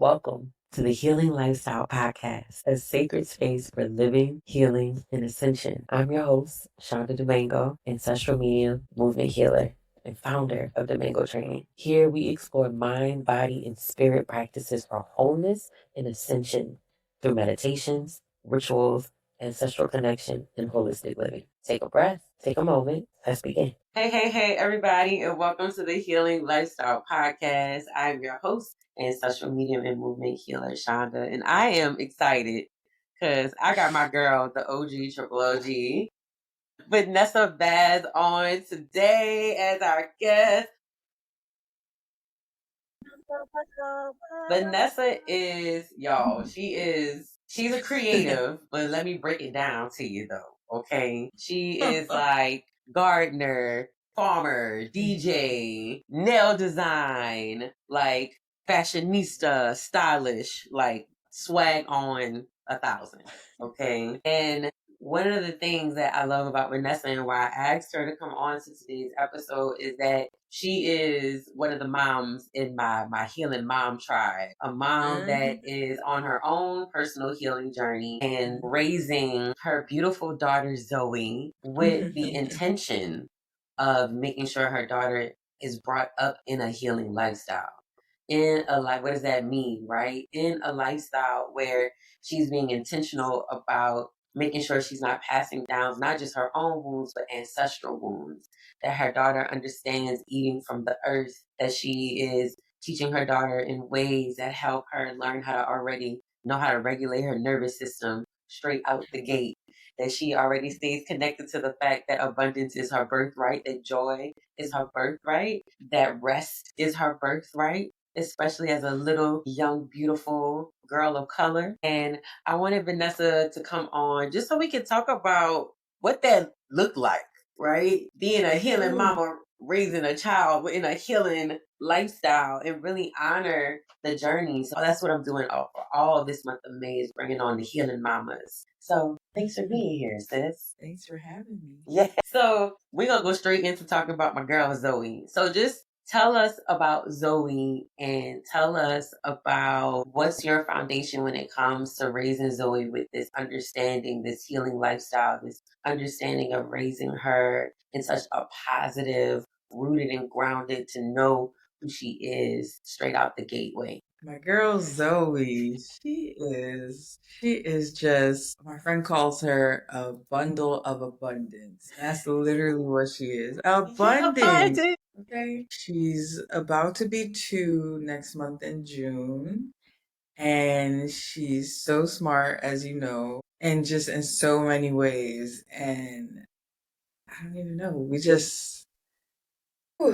Welcome to the Healing Lifestyle Podcast, a sacred space for living, healing, and ascension. I'm your host, Shonda Domingo, ancestral medium, movement healer, and founder of Domingo Training. Here we explore mind, body, and spirit practices for wholeness and ascension through meditations, rituals, ancestral connection, and holistic living. Take a breath, take a moment. Let's begin. Hey, everybody, and welcome to the Healing Lifestyle Podcast. I'm your host, ancestral medium and movement healer, Shonda, and I am excited because I got my girl, the OG, triple OG, Vanessa Vaz on today as our guest. Vanessa is, y'all, she's a creative, but let me break it down to you though, okay? She is like gardener, farmer, DJ, nail design, like fashionista, stylish, like swag on 1,000, okay? And one of the things that I love about Vanessa and why I asked her to come on to today's episode is that she is one of the moms in my healing mom tribe, a mom that is on her own personal healing journey and raising her beautiful daughter Zoe with the intention of making sure her daughter is brought up in a healing lifestyle. In a life, what does that mean, right? In a lifestyle where she's being intentional about making sure she's not passing down not just her own wounds, but ancestral wounds. That her daughter understands eating from the earth, that she is teaching her daughter in ways that help her learn how to already know how to regulate her nervous system straight out the gate. That she already stays connected to the fact that abundance is her birthright, that joy is her birthright, that rest is her birthright, especially as a little, young, beautiful girl of color. And I wanted Vanessa to come on just so we could talk about what that looked like, right? Being a healing mama, raising a child in a healing lifestyle, and really honor the journey. So that's what I'm doing all this month of May, is bringing on the healing mamas. So thanks for being here, sis. Thanks for having me. Yeah. So we're going to go straight into talking about my girl, Zoe. So just tell us about Zoe and tell us about what's your foundation when it comes to raising Zoe with this understanding, this healing lifestyle, this understanding of raising her in such a positive, rooted and grounded to know who she is straight out the gateway. My girl Zoe, she is just, my friend calls her a bundle of abundance. That's literally what she is. Abundance. Okay. She's about to be 2 next month in June. And she's so smart, as you know, and just in so many ways. And I don't even know.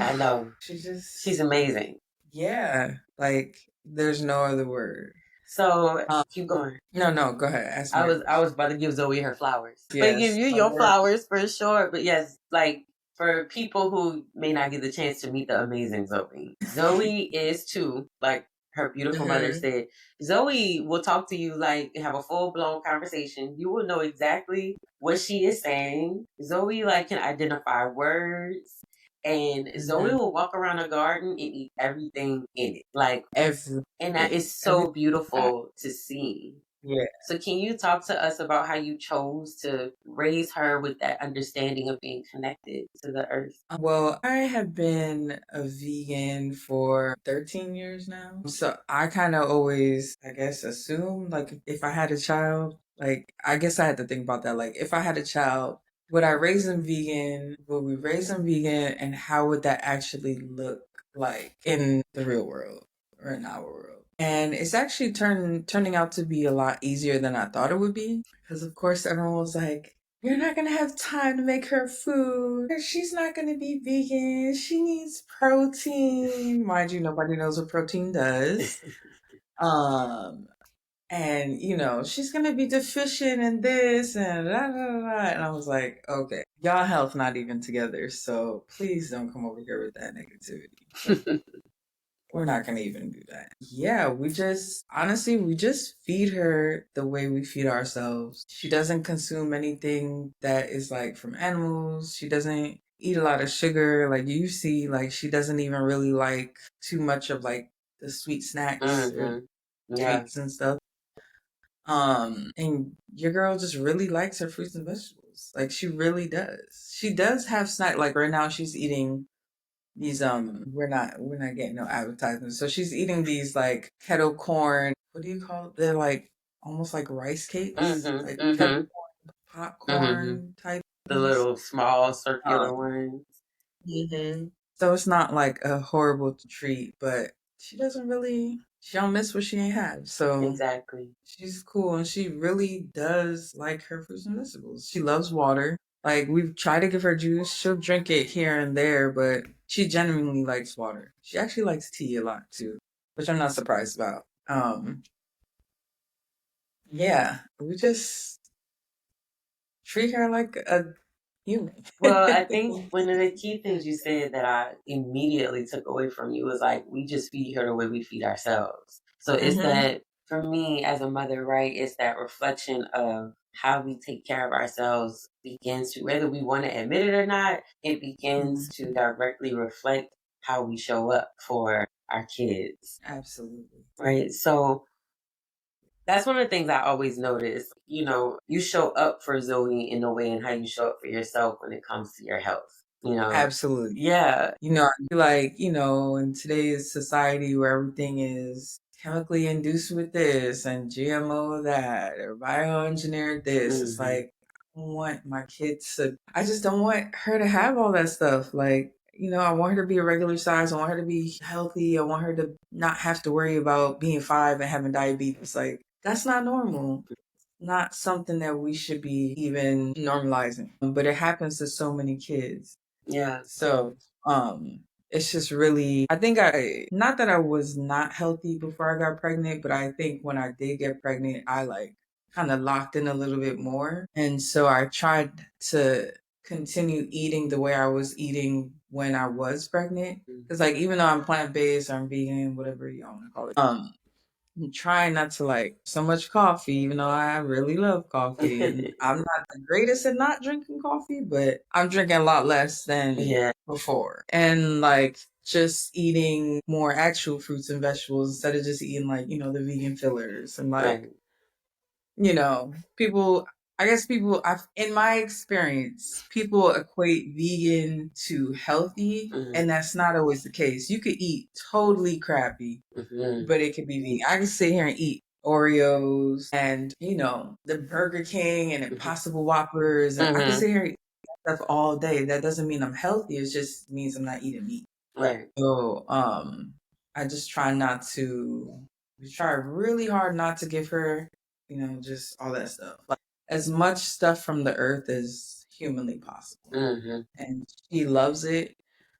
I know. She's amazing. Yeah. Like, there's no other word. So keep going. No, go ahead. Ask me. I was about to give Zoe her flowers. Yes. But give you your flowers for sure. But yes, like for people who may not get the chance to meet the amazing Zoe. Zoe is too, like her beautiful mother said. Zoe will talk to you, like have a full blown conversation. You will know exactly what she is saying. Zoe like can identify words. And Zoe will walk around a garden and eat everything in it. Like and that is so beautiful to see. Yeah. So can you talk to us about how you chose to raise her with that understanding of being connected to the earth? Well, I have been a vegan for 13 years now. So I kind of always, I guess, assumed like if I had a child, like I guess I had to think about that. Like if I had a child, would I raise them vegan? Would we raise them vegan? And how would that actually look like in the real world or in our world? And it's actually turning out to be a lot easier than I thought it would be. Because of course everyone was like, you're not going to have time to make her food. She's not going to be vegan. She needs protein. Mind you, nobody knows what protein does. And, you know, she's going to be deficient in this and blah, blah, blah. And I was like, okay, y'all health not even together. So please don't come over here with that negativity. We're not going to even do that. Yeah, we just feed her the way we feed ourselves. She doesn't consume anything that is like from animals. She doesn't eat a lot of sugar. Like you see, like she doesn't even really like too much of like the sweet snacks. Yeah. treats and stuff. And your girl just really likes her fruits and vegetables. Like she really does. She does have snack. Like right now, she's eating these. We're not getting no advertisements. So she's eating these like kettle corn. What do you call it? They're like almost like rice cakes, Mm-hmm. like kettle Mm-hmm. Mm-hmm. popcorn type The things. little small circular Um, ones. so it's not like a horrible treat, but she doesn't really. She don't miss what she ain't had. So Exactly. she's cool and she really does like her fruits and vegetables. She loves water. Like we've tried to give her juice. She'll drink it here and there, but she genuinely likes water. She actually likes tea a lot too, which I'm not surprised about. Yeah, we just treat her like a human. Well, I think one of the key things you said that I immediately took away from you was like, we just feed her the way we feed ourselves. So it's hmm that, for me as a mother, right, it's that reflection of how we take care of ourselves begins to, whether we want to admit it or not, it begins to directly reflect how we show up for our kids, Absolutely. right? So that's one of the things I always notice. You show up for Zoe in a way and how you show up for yourself when it comes to your health. Absolutely. Yeah. I feel like, in today's society where everything is chemically induced with this and GMO that or bioengineered this, it's Hmm. like, I just don't want her to have all that stuff. Like, I want her to be a regular size. I want her to be healthy. I want her to not have to worry about being 5 and having diabetes. Like, that's not normal. Not something that we should be even normalizing. But it happens to so many kids. Yeah. So, it's just really, I think not that I was not healthy before I got pregnant, but I think when I did get pregnant, I like kind of locked in a little bit more. And so I tried to continue eating the way I was eating when I was pregnant. Cause like, even though I'm plant-based or I'm vegan, whatever you want to call it, I'm trying not to like so much coffee, even though I really love coffee. And I'm not the greatest at not drinking coffee, but I'm drinking a lot less than Yeah. before. And like just eating more actual fruits and vegetables instead of just eating like, the vegan fillers. And like, Right. people, I guess in my experience, people equate vegan to healthy, Hmm. and that's not always the case. You could eat totally crappy Hmm. but it could be vegan. I can sit here and eat Oreos and, the Burger King and Impossible Whoppers. And I can Hmm. sit here and eat that stuff all day. That doesn't mean I'm healthy. It just means I'm not eating meat. Right. So, I just try really hard not to give her, just all that stuff. Like as much stuff from the earth as humanly possible. Hmm. And she loves it.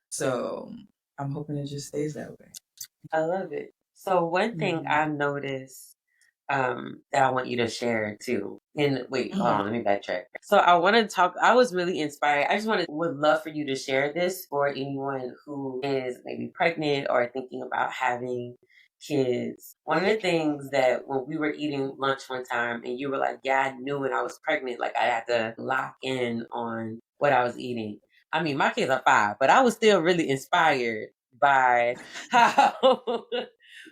So I'm hoping it just stays that way. I love it. So one thing Mhm. I noticed that I want you to share too. And wait, hold Mhm. on, let me backtrack. So I want to talk. I was really inspired. I just would love for you to share this for anyone who is maybe pregnant or thinking about having kids. One of the things that when we were eating lunch one time, and you were like, "Yeah, I knew when I was pregnant, like I had to lock in on what I was eating." I mean, my kids are 5, but I was still really inspired by how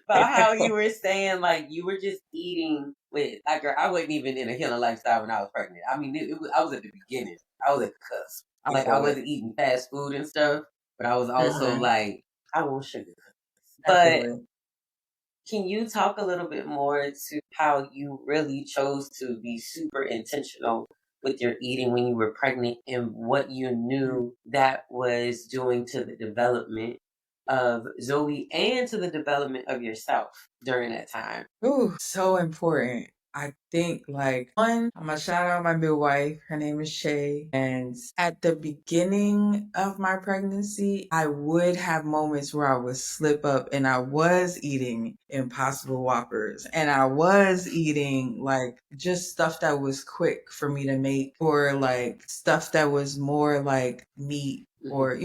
about how you were saying like you were just eating with like girl, I wasn't even in a healing lifestyle when I was pregnant. I mean, I was at the beginning. I was at the cusp. I Like I feel it. wasn't eating fast food and stuff, but I was also Mhm. like, I want sugar. I feel But it. can you talk a little bit more to how you really chose to be super intentional with your eating when you were pregnant and what you knew that was doing to the development of Zoe and to the development of yourself during that time? Ooh, so important. I think like one, I'm gonna shout out my midwife. Her name is Shay. And at the beginning of my pregnancy, I would have moments where I would slip up and I was eating Impossible Whoppers and I was eating like just stuff that was quick for me to make or like stuff that was more like meat or,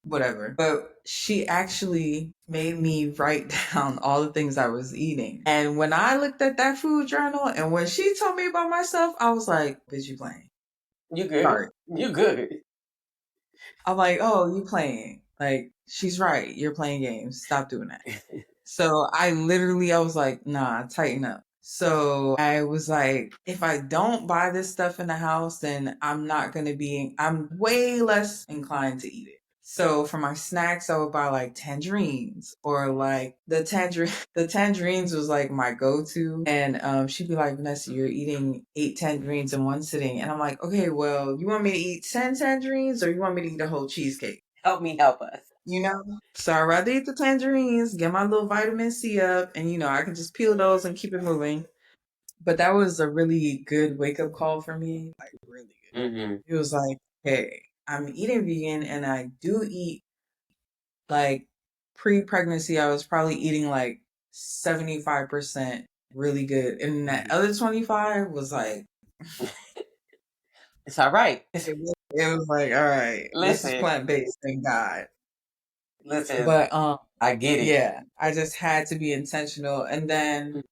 whatever. But she actually made me write down all the things I was eating. And when I looked at that food journal and when she told me about myself, I was like, bitch, you playing. You good. Sorry. You good. I'm like, oh, you playing. Like, she's right. You're playing games. Stop doing that. So I was like, nah, tighten up. So I was like, if I don't buy this stuff in the house, then I'm way less inclined to eat it. So for my snacks, I would buy like tangerines or like the tangerines was like my go-to. And she'd be like, Vanessa, you're eating 8 tangerines in one sitting. And I'm like, okay, well, you want me to eat 10 tangerines or you want me to eat a whole cheesecake? Help me help us. You know? So I'd rather eat the tangerines, get my little vitamin C up, and I can just peel those and keep it moving. But that was a really good wake up call for me. Like, really good. Mm-hmm. It was like, hey, I'm eating vegan and I do eat, like, pre pregnancy, I was probably eating like 75% really good. And that other 25 was like, It's all right. it was like, all right, this is Listen, plant based, thank God. listen. But I get it. yeah, I just had to be intentional. And then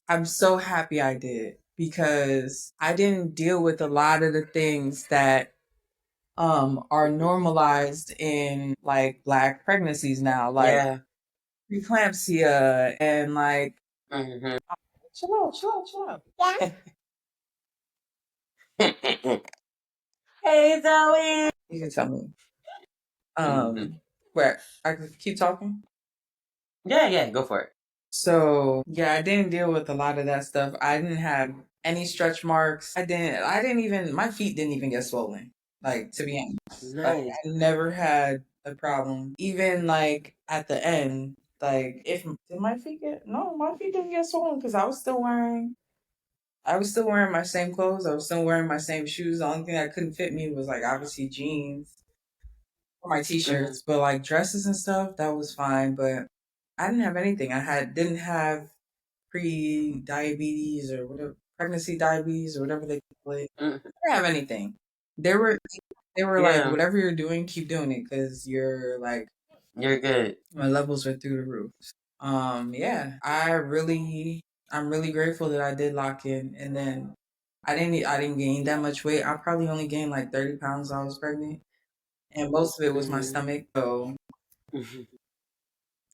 I'm so happy I did because I didn't deal with a lot of the things that are normalized in like Black pregnancies now, like Yeah. preeclampsia and like Mm-hmm. chill out. Hey, Zoe. You can tell me. Mm-hmm. Where I can keep talking. Yeah, go for it. So yeah, I didn't deal with a lot of that stuff. I didn't have any stretch marks. I didn't even, my feet didn't even get swollen. Like, to be honest, like, Nice. I never had a problem. Even like at the end, like, if did my feet get, no, my feet didn't get swollen because I was still wearing my same clothes. I was still wearing my same shoes. The only thing that couldn't fit me was like obviously jeans or my t-shirts, but like dresses and stuff, that was fine. But I didn't have anything. Didn't have pre-diabetes or whatever, pregnancy diabetes or whatever they call it. Mm-hmm. I didn't have anything. They were like, Yeah, whatever you're doing, keep doing it because you're like, you're good. my levels are through the roof. Yeah, I'm really grateful that I did lock in, and then I didn't gain that much weight. I probably only gained like 30 pounds while I was pregnant, and most of it was my Mm-hmm. stomach. So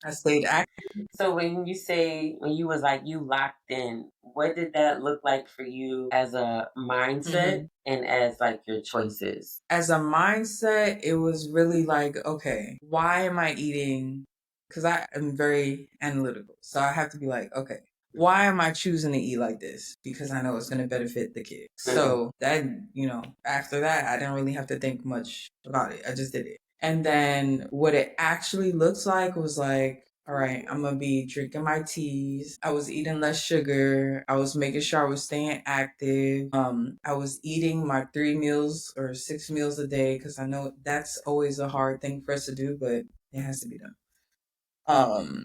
I stayed active. So when you was like you locked in, what did that look like for you as a mindset Mhm. and as like your choices? As a mindset, it was really like, okay, why am I eating? Because I am very analytical. So I have to be like, okay, why am I choosing to eat like this? Because I know it's going to benefit the kid. So that, after that, I didn't really have to think much about it. I just did it. And then what it actually looks like was like, all right, I'm gonna be drinking my teas. I was eating less sugar. I was making sure I was staying active. I was eating my 3 meals or 6 meals a day because I know that's always a hard thing for us to do, but it has to be done.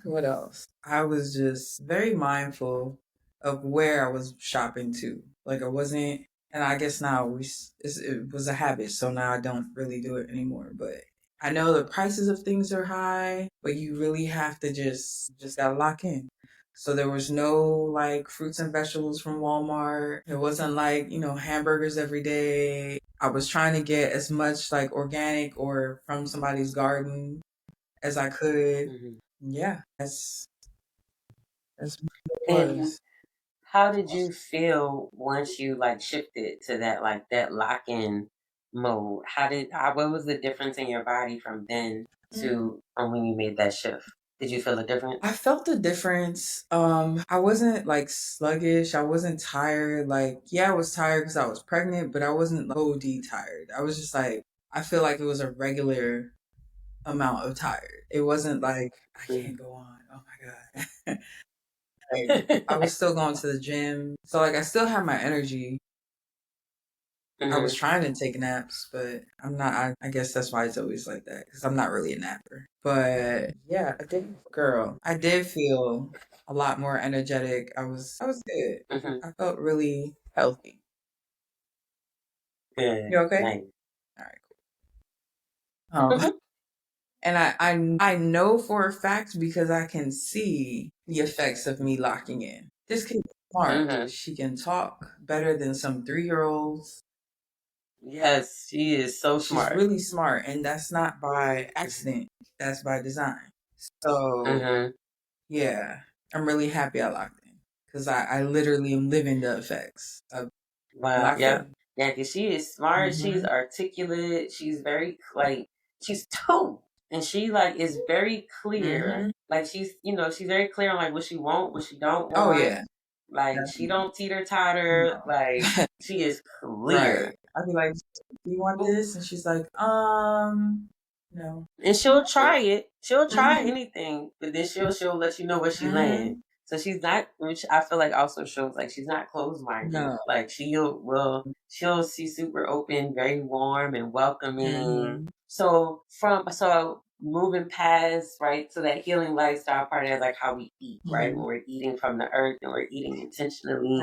What else? I was just very mindful of where I was shopping to. Like I wasn't, and I guess now it was a habit, so now I don't really do it anymore. But I know the prices of things are high, but you really have to just gotta lock in. So there was no like fruits and vegetables from Walmart. It wasn't like, hamburgers every day. I was trying to get as much like organic or from somebody's garden as I could. Mm-hmm. Yeah, that's what it And was. how did you feel once you like shifted to that lock in mode? What was the difference in your body from then Mm. to when you made that shift? Did you feel a difference? I felt the difference. I wasn't like sluggish. I wasn't tired. Like, yeah, I was tired because I was pregnant, but I wasn't like, OD tired. I was just like, I feel like it was a regular amount of tired. It wasn't like I can't go on. Oh my god. Like, I was still going to the gym, so like I still have my energy. I was Mm-hmm. trying to take naps, but I'm not. I guess that's why it's always like that because I'm not really a napper. But yeah, I did feel a lot more energetic. I was good. Mm-hmm. I felt really healthy. Good. You okay? Nice. All right, cool. And I know for a fact because I can see the effects of me locking in. This kid is smart. Mm-hmm. She can talk better than some 3-year-olds. Yes, she is so She's smart. really smart, and that's not by accident. That's by design. So Mm-hmm. Yeah, I'm really happy I locked in because I literally am living the effects of Wow. locked Yeah. in. Yeah. Cause she is smart. She's Hmm. articulate. She's very like she's tuned, and she like is very clear. Hmm. Like she's very clear on like what she want, what she don't Oh want. yeah, Like she definitely. don't teeter totter. No. Like she is Right. clear. I'd be like, "Do you want this?" And she's like, no." And she'll try it. She'll try Hmm. anything, but then she'll let you know where she lands. Hmm. So she's not, which I feel like also shows like she's not closed minded. No. Like she'll see super open, very warm and welcoming. Hmm. So moving past right to that healing lifestyle part is like how we eat, right? Hmm. When we're eating from the earth and we're eating intentionally.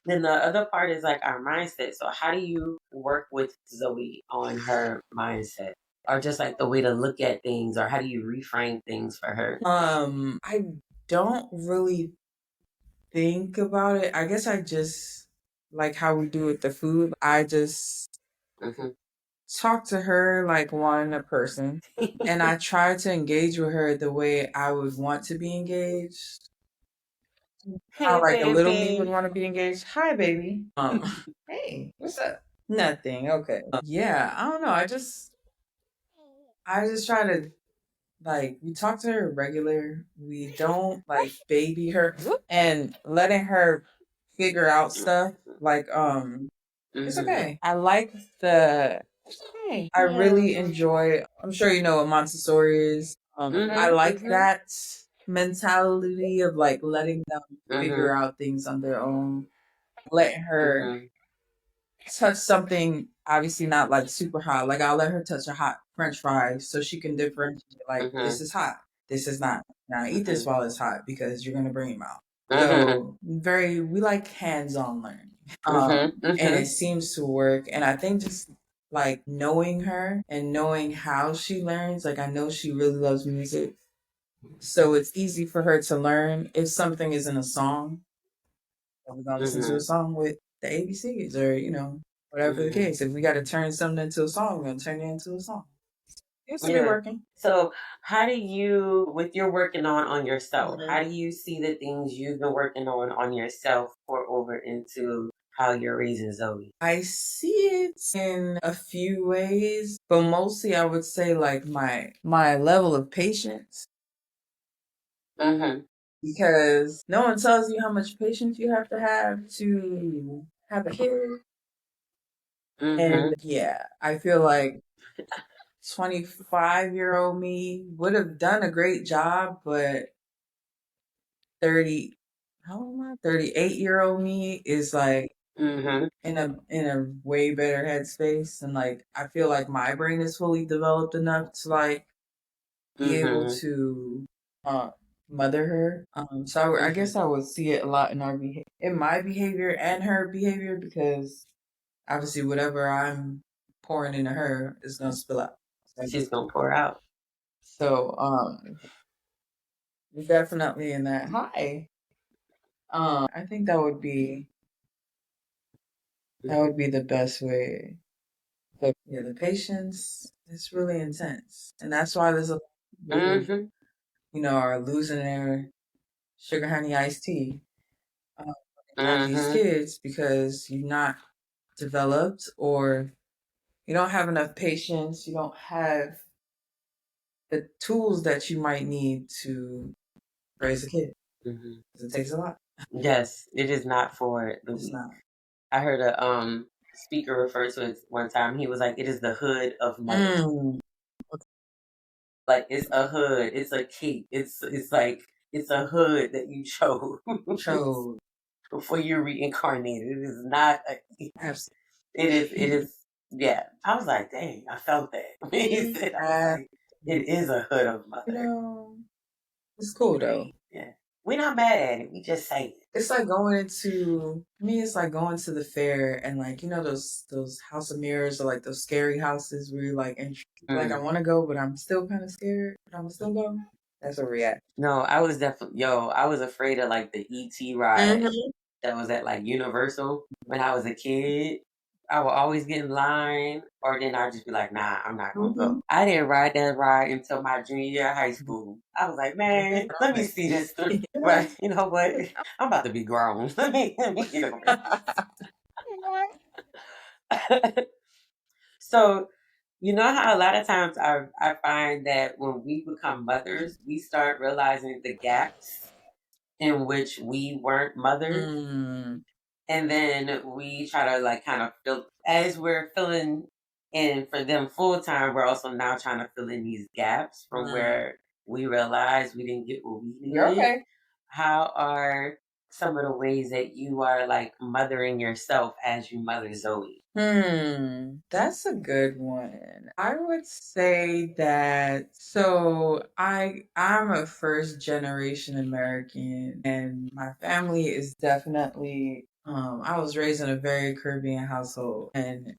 Then the other part is like our mindset. So how do you work with Zoe on her mindset? Or just like the way to look at things, or how do you reframe things for her? I don't really think about it. I guess I just like how we do with the food. I just Hmm. talk to her like one a person, and I try to engage with her the way I would want to be engaged. How Hey, like a little me would baby. want to be engaged. Hi, baby. Hey, what's up? Nothing. Okay. Yeah, I don't know. I just try to like we talk to her regular. We don't like baby her and letting her figure out stuff. Like it's Hmm. okay. I like the I really enjoy I'm sure you know what Montessori is. I Hmm. like Hmm. that mentality of like letting them Hmm. figure out things on their own. Letting her Hmm. touch something obviously not like super hot. Like I'll let her touch a hot French fry so she can differentiate like Hmm. this is hot, this is not. Now eat this Hmm. while it's hot because you're gonna bring him out. Hmm. So very we like hands-on learning. Hmm. And Hmm. it seems to work. And I think just like knowing her and knowing how she learns, like I know she really loves music. So it's easy for her to learn if something is in a song we're gonna listen to a Hmm. song with the ABCs or whatever the Hmm. case. If we got to turn something into a song, we're gonna turn it into a song. It's to be Yeah. working. So how do you, with your working on yourself, Mhm. how do you see the things you've been working on yourself pour over into how you're raising Zoe? I see it in a few ways, but mostly I would say like my level of patience Hmm. because no one tells you how much patience you have to have a kid. Hmm. And yeah, I feel like 25-year-old me would have done a great job, but 30 how old am I? 38-year-old me is like Hmm. in a way better headspace and like I feel like my brain is fully developed enough to like be able Hmm. to uh mother her. So I Hmm. guess I would see it a lot in in my behavior and her behavior because obviously whatever I'm pouring into her is gonna spill out. She's gonna pour out. So definitely in that high. I think that would be the best way. But yeah, the patience is really intense, and that's why there's a lot of people who Hmm. are losing their sugar honey iced tea when they have these Hmm. kids because you're not developed or you don't have enough patience. You don't have the tools that you might need to raise a kid. Hmm. 'Cause it takes a lot. Yes, it is not for the It's weak. not. I heard a speaker refer to it one time. He was like, "It is the hood of mother. Mm, Like it's a hood. It's a cape. It's like it's a hood that you chose so before you reincarnated. It is not. absolutely. It is. It is. Yeah." I was like, "Dang!" I felt that when he said. I was like, "It is a hood of You mother." know, it's cool though. Yeah, we're not mad at it. We just say it. It's like going into me. It's like going to the fair and like those House of Mirrors or like those scary houses where you're like like I Mm. want to go but I'm still kind of scared but I'm still going. That's a react. No, I was definitely I was afraid of like the ET ride Hmm. that was at like Universal when I was a kid. I will always get in line, or then I'll just be like, nah, I'm not gonna Mm-hmm. go. I didn't ride that ride until my junior year of high school. I was like, man, let me see this through. Right. You know what? I'm about to be grown. Let me get over it. So, you know how a lot of times I find that when we become mothers, we start realizing the gaps in which we weren't mothers. Mm. And then we try to like kind of fill as we're filling in for them full time, we're also now trying to fill in these gaps from where we realize we didn't get what we You're needed. okay. How are some of the ways that you are like mothering yourself as you mother Zoe? That's a good one. I would say that I'm a first generation American and my family is definitely I was raised in a very Caribbean household and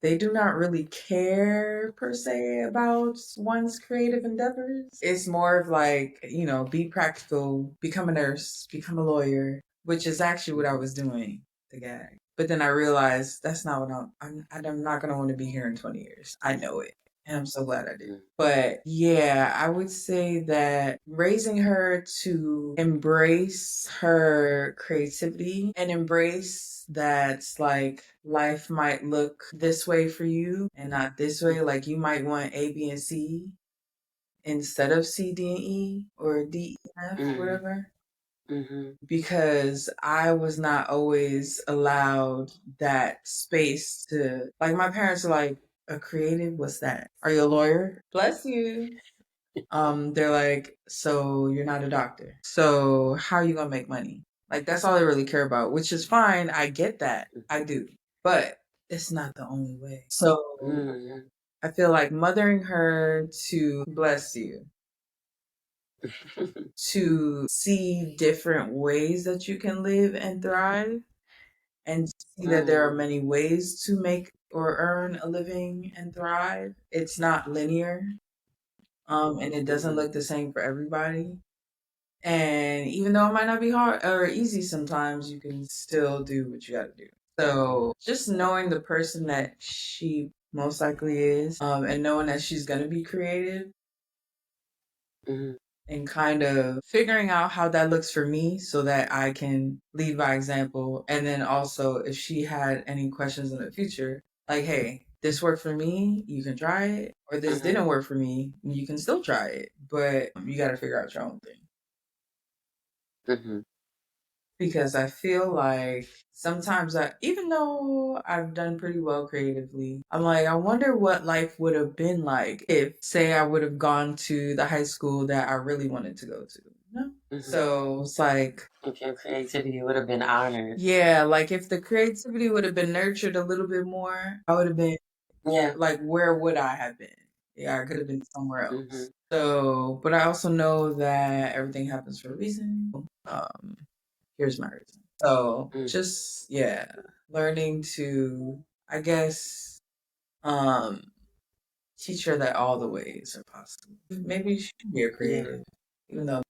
they do not really care per se about one's creative endeavors. It's more of like, be practical, become a nurse, become a lawyer, which is actually what I was doing, the gag. But then I realized that's not what I'm not going to want to be here in 20 years. I know it. And I'm so glad I did. But yeah, I would say that raising her to embrace her creativity and embrace that like life might look this way for you and not this way. Like you might want A, B, and C instead of C, D, and E or D, E, F, whatever. Because I was not always allowed that space to, like, my parents are like, a creative, what's that? Are you a lawyer? Bless you. They're like, so you're not a doctor. So how are you gonna make money? Like that's all they really care about, which is fine. I get that. I do. But it's not the only way. So I feel like mothering her to bless you to see different ways that you can live and thrive and see that there are many ways to make or earn a living and thrive. It's not linear. And it doesn't look the same for everybody. And even though it might not be hard or easy sometimes, you can still do what you gotta do. So just knowing the person that she most likely is, and knowing that she's gonna be creative and kind of figuring out how that looks for me so that I can lead by example. And then also, if she had any questions in the future, like, hey, this worked for me, you can try it, or this didn't work for me, you can still try it, but you got to figure out your own thing. Because I feel like sometimes even though I've done pretty well creatively, I'm like, I wonder what life would have been like if, say, I would have gone to the high school that I really wanted to go to. No. So it's like, if your creativity would have been honored. Yeah, like if the creativity would have been nurtured a little bit more, I would have been, like, where would I have been? Yeah, I could have been somewhere else. So, but I also know that everything happens for a reason. Here's my reason. So just learning to, I guess, um, teach her that all the ways are possible. Maybe she should be a creative, even though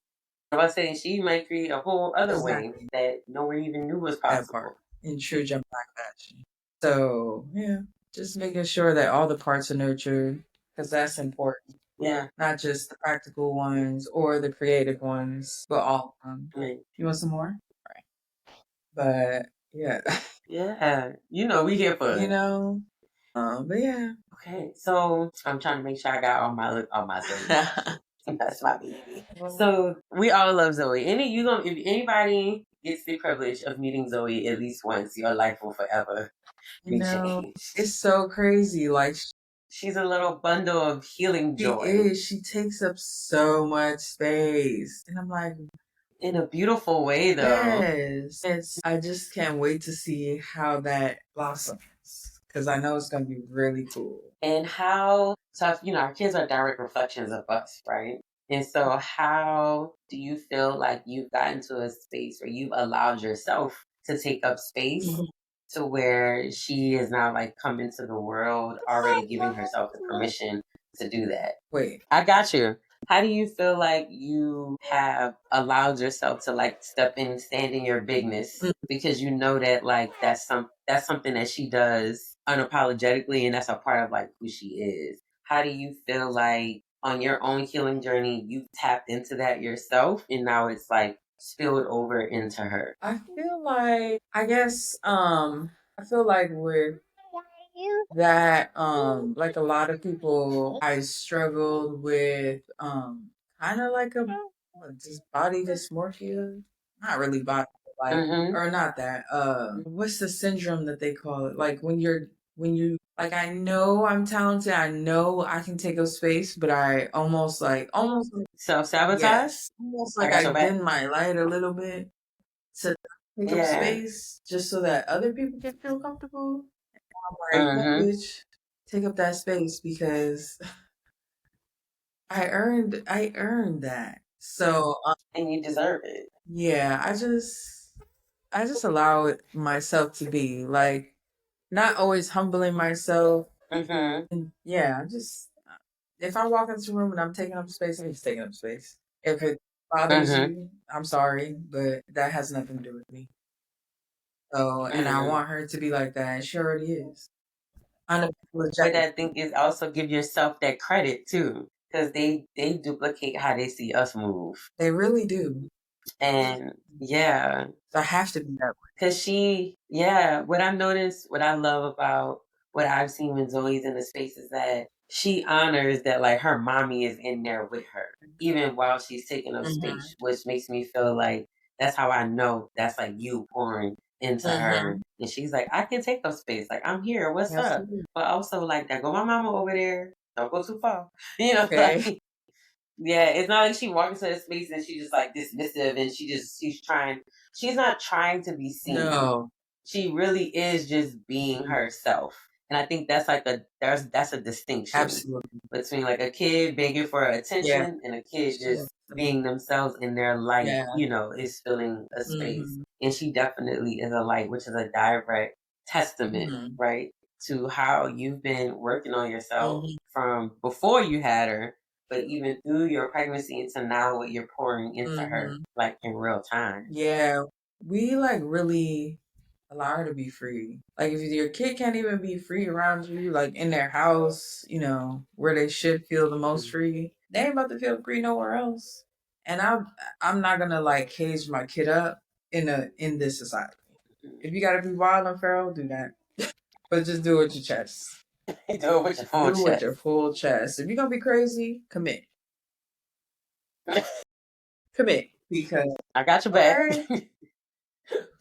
I was saying she might create a whole other way exactly that no one even knew was that part possible. in true jump back fashion. So yeah, just making sure that all the parts are nurtured because that's important. Yeah. Not just the practical ones or the creative ones, but all of them. Right. You want some more? Right. But yeah. Yeah. You know, we here for You it. know. But yeah. Okay, so I'm trying to make sure I got all my Zoe. That's my baby. So we all love Zoe. If anybody gets the privilege of meeting Zoe at least once, your life will forever be changed. It's so crazy. Like she's a little bundle of healing joy. She is. She takes up so much space, and I'm like, in a beautiful way, though. Yes. I just can't wait to see how that blossoms because I know it's going to be really cool. And how, so, our kids are direct reflections of us, right? And so, how do you feel like you've gotten to a space where you've allowed yourself to take up space to where she is now like come into the world already giving herself the permission to do that? Wait, I got you. How do you feel like you have allowed yourself to like step in, stand in your bigness? Because you know that like that's something that she does unapologetically, and that's a part of like who she is. How do you feel like on your own healing journey you tapped into that yourself, and now it's like spilled over into her? I feel like I feel like with that like a lot of people I struggled with kind of like a just body dysmorphia. Not really body like Mm-hmm. or not that. What's the syndrome that they call it? Like when you like I know I'm talented, I know I can take up space, but I almost like Self sabotage. yes, almost I like got I your back. dim my light a little bit to take up Yeah. space just so that other people can feel comfortable. I'm like, no, Mm-hmm. bitch, take up that space because I earned that. So And you deserve it. yeah, I just allow it myself to be like not always humbling myself. Mm-hmm. And yeah, I just if I walk into a room and I'm taking up space, I'm just taking up space. If it bothers Mm-hmm. you, I'm sorry, but that has nothing to do with me. So, and I Mm-hmm. want her to be like that, and she already is. But Unapologetic. I think is also give yourself that credit too, because they duplicate how they see us move, They really do. and yeah, So I have to be that because yeah, what I noticed, what I love about what I've seen when Zoe's in the space is that she honors that like her mommy is in there with her, even while she's taking up way. space, which makes me feel like that's how I know that's like you pouring into her. Mm-hmm. And she's like, I can take up space. Like, I'm here. What's up? Absolutely. But also, like, there go my mama over there. Don't go too far. You know, Okay. like, yeah, it's not like she walks into a space and she just like dismissive and she's not trying to be seen. No. She really is just being herself. And I think that's like that's a distinction Absolutely. between like a kid begging for Yeah. attention and a kid Sure. just being themselves in their light, Yeah. is filling a space. Mm-hmm. And she definitely is a light, which is a direct testament, Mm-hmm. right, to how you've been working on yourself Mm-hmm. from before you had her, but even through your pregnancy into now what you're pouring into her, Mm-hmm. like in real time. Yeah. We like really allow her to be free. Like if your kid can't even be free around you, like in their house, where they should feel the most free, they ain't about to feel free nowhere else. And I'm not gonna like cage my kid up in this society. If you gotta be wild and feral, do that. But just do it with your chest. Do it with your full Do it with chest. your full chest. If you're gonna be crazy, commit. Commit. Because I got your back. okay.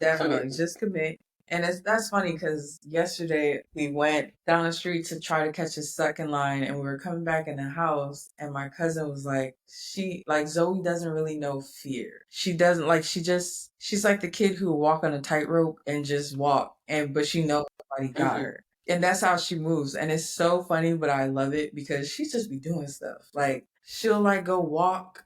Definitely, Commitment. just commit. And that's funny because yesterday we went down the street to try to catch a second line, and we were coming back in the house, and my cousin was like, "She like Zoe doesn't really know fear. She doesn't like she's like the kid who walk on a tightrope and just walk, and but she knows somebody got Hmm. her." And that's how she moves, and it's so funny, but I love it because she just be doing stuff like she'll like go walk,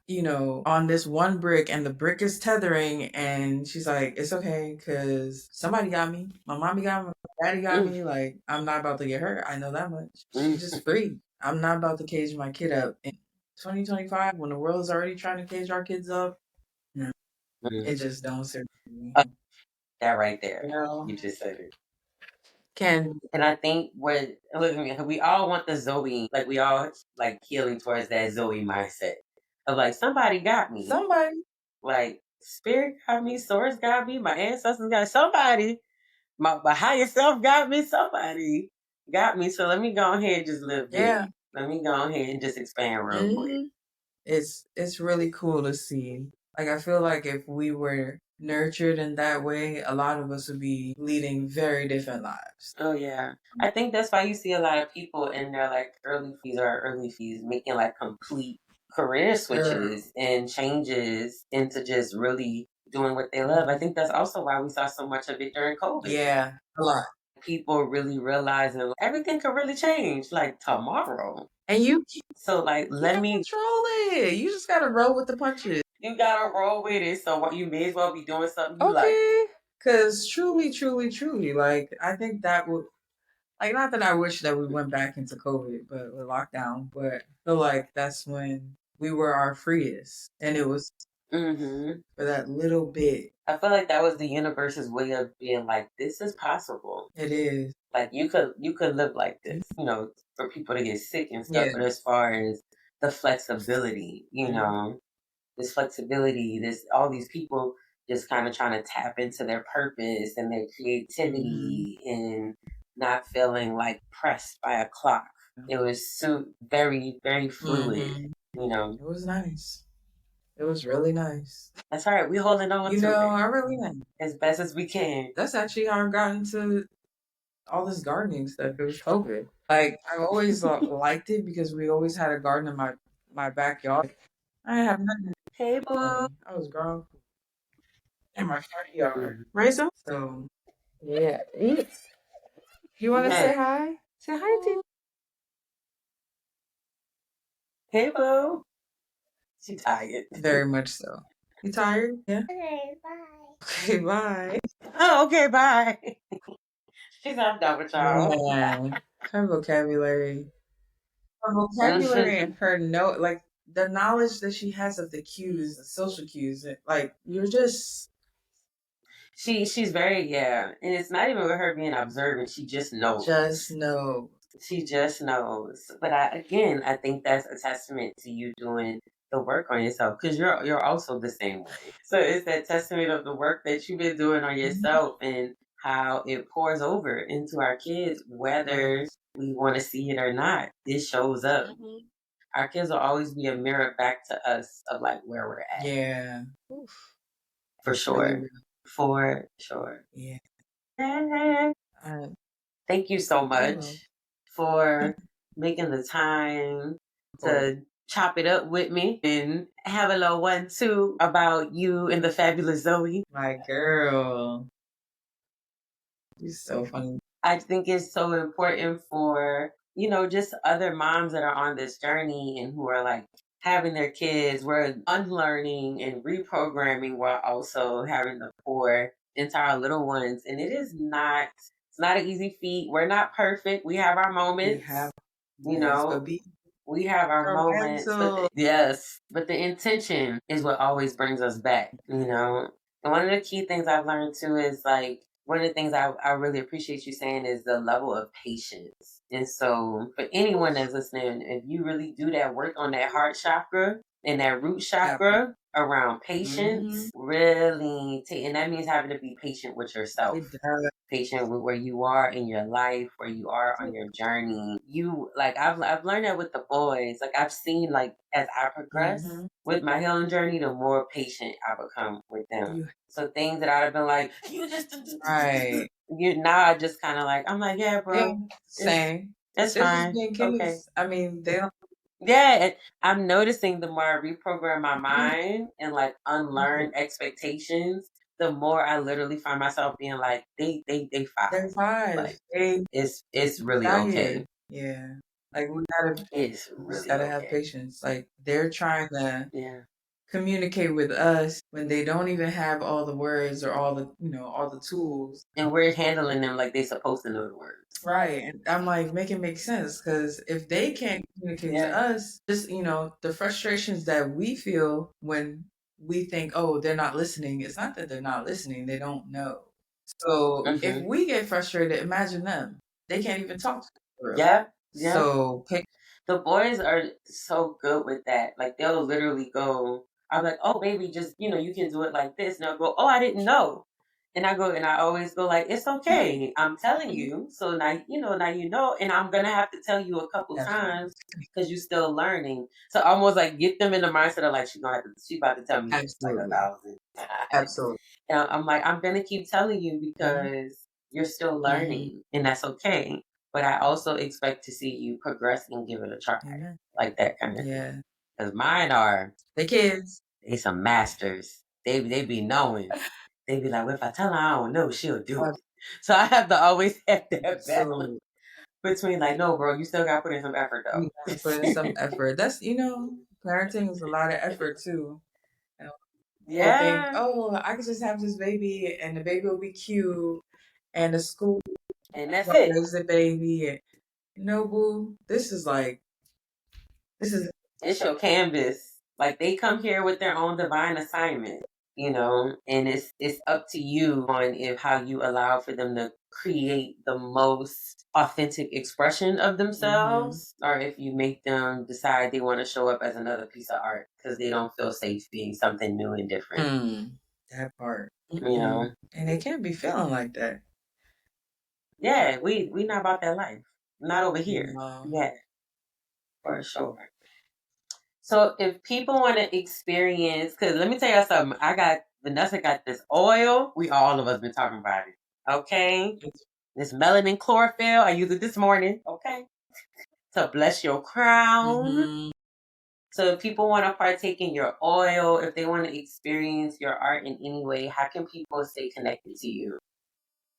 on this one brick and the brick is tethering and she's like, it's okay because somebody got me. My mommy got me. My daddy got me. Like, I'm not about to get hurt. I know that much. She's just free. I'm not about to cage my kid up. In 2025, when the world is already trying to cage our kids up, no, it just don't serve me. That right there. You know? You just said it. Can And I think look at me, we all want the Zoe, like we all like healing towards that Zoe mindset of like somebody got me, somebody, like spirit got me, source got me, my ancestors got somebody, my higher self got me, somebody got me. So let me go ahead and just live yeah. big. Let me go ahead and just expand real quick. hmm it's really cool to see. Like I feel like if we were nurtured in that way, a lot of us would be leading very different lives. Oh yeah. I think that's why you see a lot of people in their like early fees making like complete career Girl. switches and changes into just really doing what they love. I think that's also why we saw so much of it during COVID. Yeah, a lot. People really realizing like, everything could really change like tomorrow. And So like you let can't me control it. You just gotta roll with the punches. you gotta roll with it. So what you may as well be doing something you like. Okay. Cause truly, truly, truly, like I think that would like not that I wish that we went back into COVID, but with lockdown, but I feel like that's when we were our freest, and it was Mm-hmm. for that little bit. I feel like that was the universe's way of being like, this is possible. It is. Like you could live like this, for people to get sick and stuff. Yeah. But as far as the flexibility, Mhm. this flexibility, this all these people just kind of trying to tap into their purpose and their Mhm. creativity and not feeling like pressed by a clock. It was so very, very fluid, Mhm. you know. It was nice. It was really nice. That's all right. We holding on You to know, it I really am. as best as we can. That's actually how I got into all this gardening stuff. It was COVID. Like I've always liked it because we always had a garden in my backyard. I didn't have nothing. Hey, boo. I was grown in my front yard. Mhm. Raisin. So yeah, eat. You want to Yes. say hi? Say hi to. Hey, boo. She tired. Very much so. You tired? Yeah. Okay, bye. Oh, okay. Bye. She's I'm done with y'all. Man, her vocabulary. Her vocabulary and her note, like the knowledge that she has of the cues, the social cues, like you're She's very, yeah, and it's not even with her being observant. She just knows. just know. She just knows. But I think that's a testament to you doing the work on yourself because you're also the same way. So it's that testament of the work that you've been doing on yourself and how it pours over into our kids, whether we want to see it or not. It shows up. Our kids will always be a mirror back to us of like where we're at. Yeah. For sure. Really, For sure. yeah. Thank you so Hello. much for making the time to chop it up with me and have a little 1-2 about you and the fabulous Zoe. My girl. You're so funny. I think it's so important for, just other moms that are on this journey and who are like having their kids. We're unlearning and reprogramming while also having to pour into our little ones. And it's not an easy feat. We're not perfect. We have our We moments, have, you yes, know, but be we have our moments, mental. yes, but the intention is what always brings us back. And one of the key things I've learned too is like, one of the things I really appreciate you saying is the level of patience. And so, for anyone that's listening, if you really do that work on that heart chakra and that root chakra around patience, really, and that means having to be patient with yourself. It does. Patient with where you are in your life, where you are on your journey. You like I've learned that with the boys. Like I've seen like as I progress with my healing journey, the more patient I become with them. So things that I'd have been like, you just Right. you now I just kind of like I'm like, yeah, bro, Yeah, same. it's They're just fine, being okay. kids. I mean, they don't. Yeah, and I'm noticing the more I reprogram my mind and like unlearn expectations, the more I literally find myself being like, they fine. They're five. Like it's really Got okay. here. Yeah. Like It's we just really gotta have okay. patience. Like they're trying to Yeah. communicate with us when they don't even have all the words or all the all the tools. And we're handling them like they're supposed to know the words. Right. And I'm like, make it make sense because if they can't communicate to us, just the frustrations that we feel when we think, oh, they're not listening. It's not that they're not listening; they don't know. So if we get frustrated, imagine them. They can't even talk to us. Yeah. Yeah. So the boys are so good with that. Like they'll literally go, I'm like, oh baby, just you can do it like this. And they'll go, oh, I didn't know. And I always go like, it's okay. I'm telling you. So now you know, and I'm gonna have to tell you a couple times because you're still learning. So almost like get them in the mindset of like she about to tell me this like 1,000. Absolutely. And I'm like, I'm gonna keep telling you because you're still learning, and that's okay. But I also expect to see you progress and give it a try, like that kind of thing. Because mine are the kids. They some masters. They be knowing. They be like, well, if I tell her I don't know, she'll do it. So I have to always have that balance between like, no, bro, you still got to put in some effort though. You gotta put in some effort. That's parenting is a lot of effort too. Yeah. Think, oh, I could just have this baby and the baby will be cute and the school and that's it. Raise the baby. And, boo, this is It's your canvas. Like, they come here with their own divine assignment, you know, and it's up to you on if how you allow for them to create the most authentic expression of themselves, or if you make them decide they want to show up as another piece of art because they don't feel safe being something new and different. That part. You know, and they can't be feeling like that. yeah, we not about that life. Not over here. No. Yeah, for sure. So if people want to experience, because let me tell you something, Vanessa got this oil. We all of us been talking about it. Okay, this melanin chlorophyll. I used it this morning. Okay, to bless your crown. So if people want to partake in your oil, if they want to experience your art in any way, how can people stay connected to you?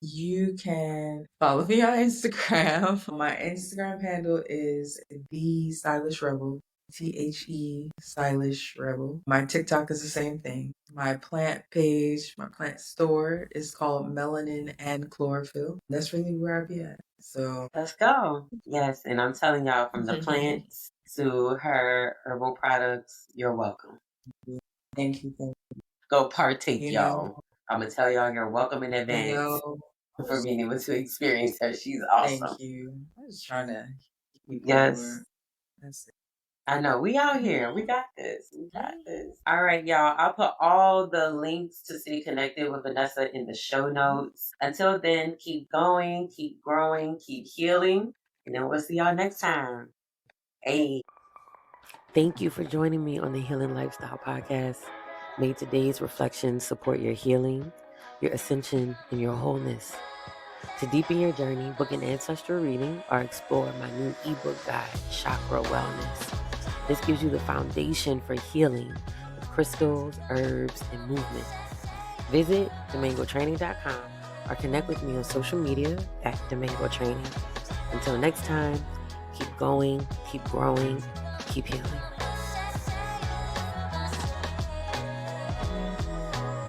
You can follow me on Instagram. My Instagram handle is The Stylish Rebel. THE Stylish Rebel. My TikTok is the same thing. My plant page, my plant store is called Melanin and Chlorophyll. That's really where I be at. So let's go. Yes, and I'm telling y'all, from the plants to her herbal products, you're welcome. Thank you. Go partake, y'all. I'm gonna tell y'all you're welcome in advance for being able to experience her. She's awesome. Thank you. I was trying to keep yes. That's it. I know. We out here. We got this. We got this. All right, y'all. I'll put all the links to stay connected with Vanessa in the show notes. Until then, keep going, keep growing, keep healing. And then we'll see y'all next time. Hey. Thank you for joining me on the Healing Lifestyle Podcast. May today's reflections support your healing, your ascension, and your wholeness. To deepen your journey, book an ancestral reading or explore my new ebook guide, Chakra Wellness. This gives you the foundation for healing with crystals, herbs, and movement. Visit DomingoTraining.com or connect with me on social media at Domingo Training. Until next time, keep going, keep growing, keep healing.